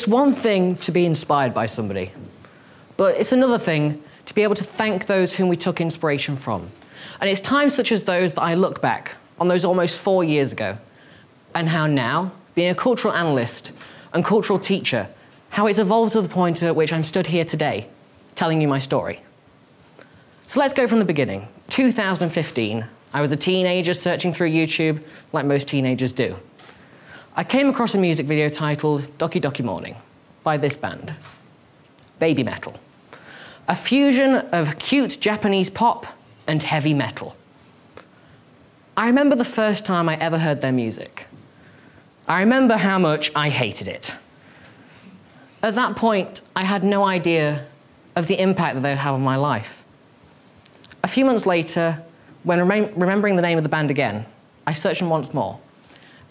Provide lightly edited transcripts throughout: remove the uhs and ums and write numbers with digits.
It's one thing to be inspired by somebody, but it's another thing to be able to thank those whom we took inspiration from. And it's times such as those that I look back on those almost 4 years ago, and how now, being a cultural analyst and cultural teacher, how it's evolved to the point at which I'm stood here today, telling you my story. So let's go from the beginning. 2015, I was a teenager searching through YouTube, like most teenagers do. I came across a music video titled Doki Doki Morning by this band, Baby Metal. A fusion of cute Japanese pop and heavy metal. I remember the first time I ever heard their music. I remember how much I hated it. At that point, I had no idea of the impact that they would have on my life. A few months later, when remembering the name of the band again, I searched them once more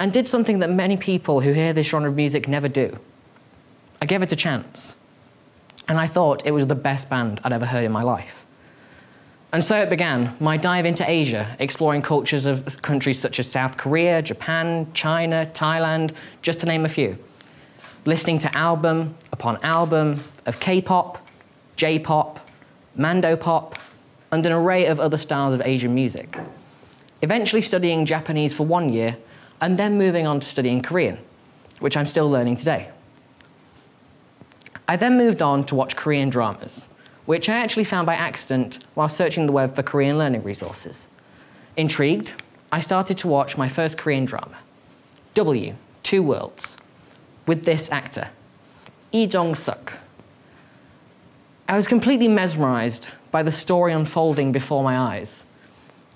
and did something that many people who hear this genre of music never do. I gave it a chance, and I thought it was the best band I'd ever heard in my life. And so it began, my dive into Asia, exploring cultures of countries such as South Korea, Japan, China, Thailand, just to name a few. Listening to album upon album of K-pop, J-pop, Mandopop, and an array of other styles of Asian music. Eventually studying Japanese for 1 year, and then moving on to studying Korean, which I'm still learning today. I then moved on to watch Korean dramas, which I actually found by accident while searching the web for Korean learning resources. Intrigued, I started to watch my first Korean drama, W, Two Worlds, with this actor, Lee Jong-suk. I was completely mesmerized by the story unfolding before my eyes.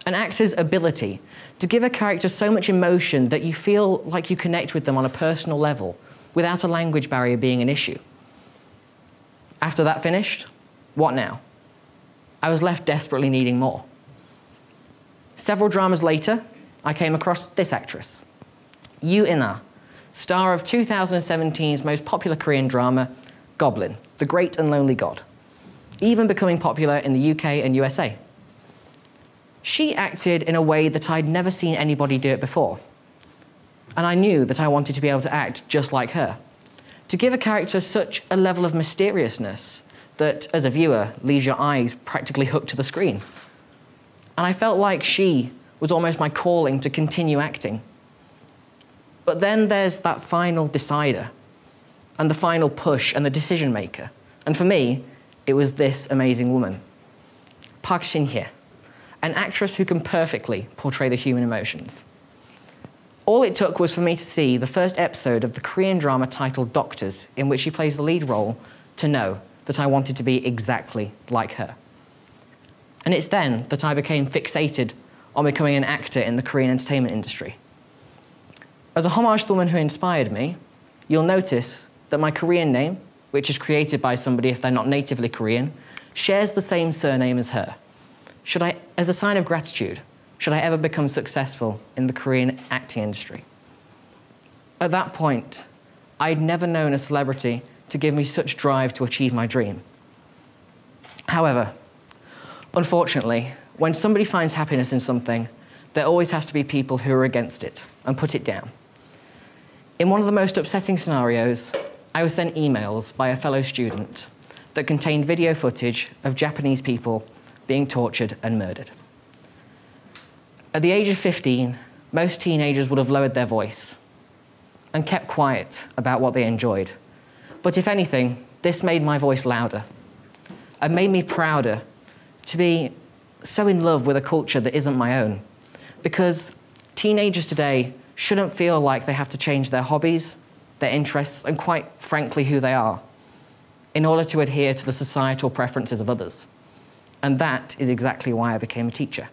An actor's ability to give a character so much emotion that you feel like you connect with them on a personal level without a language barrier being an issue. After that finished, what now? I was left desperately needing more. Several dramas later, I came across this actress, Yoo In-ah, star of 2017's most popular Korean drama, Goblin, The Great and Lonely God, even becoming popular in the UK and USA. She acted in a way that I'd never seen anybody do it before. And I knew that I wanted to be able to act just like her, to give a character such a level of mysteriousness that, as a viewer, leaves your eyes practically hooked to the screen. And I felt like she was almost my calling to continue acting. But then there's that final decider, and the final push, and the decision maker. And for me, it was this amazing woman, Park Shin-hye, an actress who can perfectly portray the human emotions. All it took was for me to see the first episode of the Korean drama titled Doctors, in which she plays the lead role, to know that I wanted to be exactly like her. And it's then that I became fixated on becoming an actor in the Korean entertainment industry. As a homage to the woman who inspired me, you'll notice that my Korean name, which is created by somebody if they're not natively Korean, shares the same surname as her. As a sign of gratitude, should I ever become successful in the Korean acting industry. At that point, I'd never known a celebrity to give me such drive to achieve my dream. However, unfortunately, when somebody finds happiness in something, there always has to be people who are against it and put it down. In one of the most upsetting scenarios, I was sent emails by a fellow student that contained video footage of Japanese people being tortured and murdered. At the age of 15, most teenagers would have lowered their voice and kept quiet about what they enjoyed. But if anything, this made my voice louder and made me prouder to be so in love with a culture that isn't my own. Because teenagers today shouldn't feel like they have to change their hobbies, their interests, and quite frankly, who they are, in order to adhere to the societal preferences of others. And that is exactly why I became a teacher.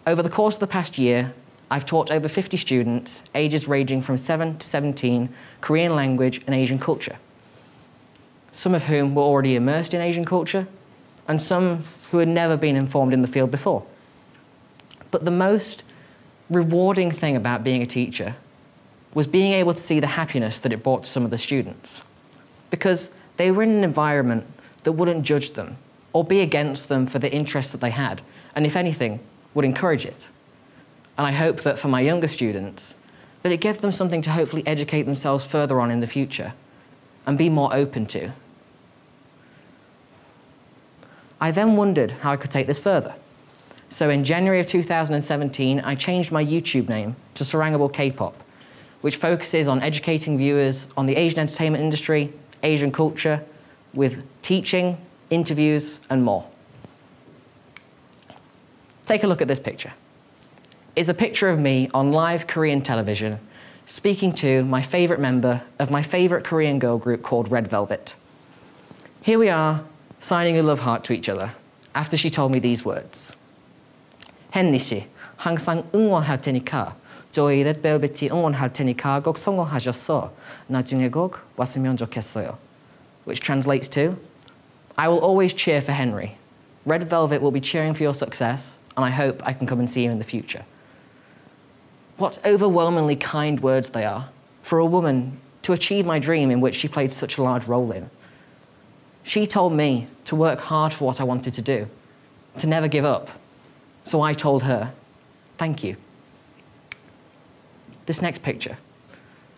Over the course of the past year, I've taught over 50 students, ages ranging from 7 to 17, Korean language and Asian culture. Some of whom were already immersed in Asian culture, and some who had never been informed in the field before. But the most rewarding thing about being a teacher was being able to see the happiness that it brought to some of the students, because they were in an environment that wouldn't judge them or be against them for the interests that they had, and if anything, would encourage it. And I hope that for my younger students, that it gave them something to hopefully educate themselves further on in the future and be more open to. I then wondered how I could take this further. So in January of 2017, I changed my YouTube name to Sarangable K-pop, which focuses on educating viewers on the Asian entertainment industry, Asian culture, with teaching, interviews, and more. Take a look at this picture. It's a picture of me on live Korean television speaking to my favorite member of my favorite Korean girl group called Red Velvet. Here we are, signing a love heart to each other after she told me these words. 헨리 씨, 항상 응원할 테니까 저희 레드벨벳이 응원할 테니까 꼭 성공하셔서 나중에 꼭 왔으면 좋겠어요. Which translates to, I will always cheer for Henry. Red Velvet will be cheering for your success, and I hope I can come and see you in the future. What overwhelmingly kind words they are for a woman to achieve my dream in which she played such a large role in. She told me to work hard for what I wanted to do, to never give up. So I told her, thank you. This next picture,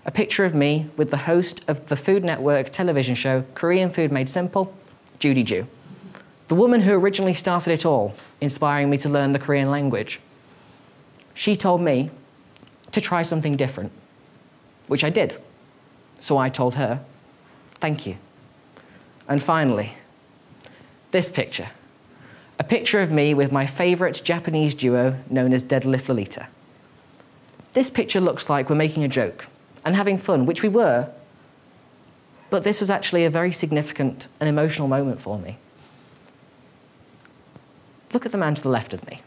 a picture of me with the host of the Food Network television show Korean Food Made Simple, Judy Ju, the woman who originally started it all, inspiring me to learn the Korean language. She told me to try something different, which I did. So I told her, thank you. And finally, this picture, a picture of me with my favorite Japanese duo known as Deadlift Lolita. This picture looks like we're making a joke and having fun, which we were, but this was actually a very significant and emotional moment for me. Look at the man to the left of me.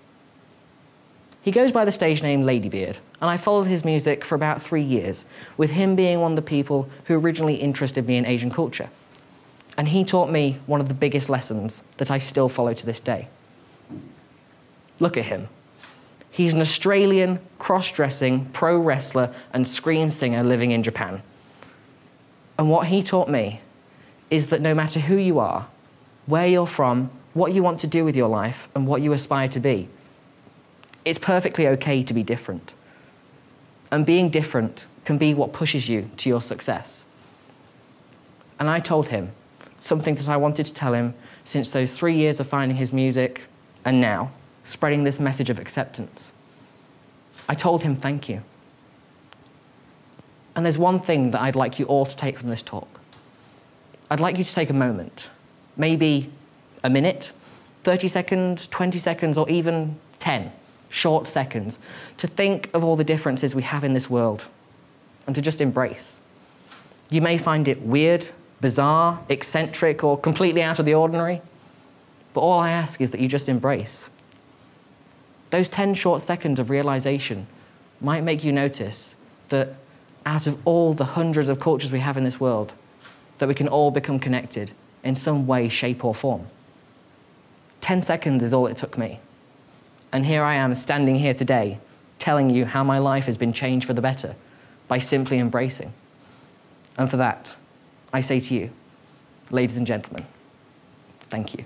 He goes by the stage name Ladybeard, and I followed his music for about 3 years, with him being one of the people who originally interested me in Asian culture. And he taught me one of the biggest lessons that I still follow to this day. Look at him. He's an Australian, cross-dressing, pro wrestler and scream singer living in Japan. And what he taught me is that no matter who you are, where you're from, what you want to do with your life, and what you aspire to be, it's perfectly okay to be different. And being different can be what pushes you to your success. And I told him something that I wanted to tell him since those 3 years of finding his music, and now spreading this message of acceptance. I told him thank you. And there's one thing that I'd like you all to take from this talk. I'd like you to take a moment, maybe a minute, 30 seconds, 20 seconds, or even 10 short seconds, to think of all the differences we have in this world and to just embrace. You may find it weird, bizarre, eccentric, or completely out of the ordinary, but all I ask is that you just embrace. Those 10 short seconds of realization might make you notice that out of all the hundreds of cultures we have in this world, that we can all become connected in some way, shape, or form. 10 seconds is all it took me. And here I am standing here today telling you how my life has been changed for the better by simply embracing. And for that, I say to you, ladies and gentlemen, thank you.